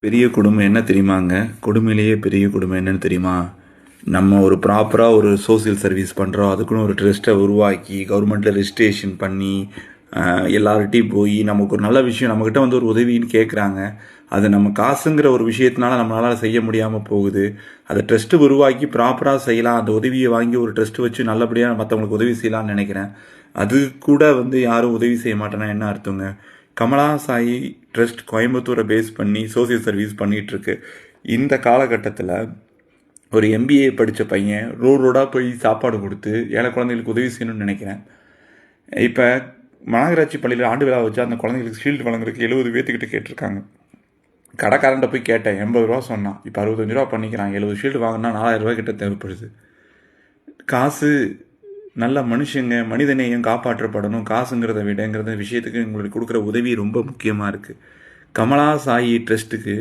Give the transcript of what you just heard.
பெரிய கொடுமை என்ன தெரியுமாங்க? கொடுமையிலேயே பெரிய கொடுமை என்னன்னு தெரியுமா? நம்ம ஒரு ப்ராப்பராக ஒரு சோசியல் சர்வீஸ் பண்ணுறோம். அதுக்குன்னு ஒரு ட்ரஸ்ட்டை உருவாக்கி கவர்மெண்ட்டில் ரெஜிஸ்ட்ரேஷன் பண்ணி எல்லார்கிட்டையும் போய் நமக்கு ஒரு நல்ல விஷயம் நம்மக்கிட்ட வந்து ஒரு உதவின்னு கேட்குறாங்க. அது நம்ம காசுங்கிற ஒரு விஷயத்தினால நம்மளால் செய்ய முடியாமல் போகுது. அதை ட்ரஸ்ட்டு உருவாக்கி ப்ராப்பராக செய்யலாம். அந்த உதவியை வாங்கி ஒரு ட்ரஸ்ட்டு வச்சு நல்லபடியாக மற்றவங்களுக்கு உதவி செய்யலாம்னு நினைக்கிறேன். அது கூட வந்து யாரும் உதவி செய்ய மாட்டேன்னா என்ன அர்த்தங்க? கமலா சாயி ட்ரஸ்ட் கோயம்புத்தூரை பேஸ் பண்ணி சோசியல் சர்வீஸ் பண்ணிகிட்ருக்கு. இந்த காலகட்டத்தில் ஒரு எம்பிஏ படித்த பையன் ரோடாக போய் சாப்பாடு கொடுத்து ஏழை குழந்தைகளுக்கு உதவி செய்யணும்னு நினைக்கிறேன். இப்போ மாநகராட்சி பள்ளியில் ஆண்டு விழா வச்சு அந்த குழந்தைங்களுக்கு ஷீல்டு வழங்குறதுக்கு 70 பேர்த்துக்கிட்ட கேட்டிருக்காங்க. கடைக்காரன்ட்ட போய் கேட்டேன், 80 ரூபா சொன்னான். இப்போ 65 ரூபா பண்ணிக்கிறான். 70 ஷீல்டு வாங்கினா 4000 ரூபா கிட்ட தேவைப்படுது. காசு நல்ல மனுஷங்க, மனிதநேயம் காப்பாற்றப்படணும். காசுங்கிறத விடங்கிறத விஷயத்துக்கு உங்களுக்கு கொடுக்குற உதவி ரொம்ப முக்கியமாக இருக்குது. கமலா சாயி ட்ரஸ்ட்டுக்கு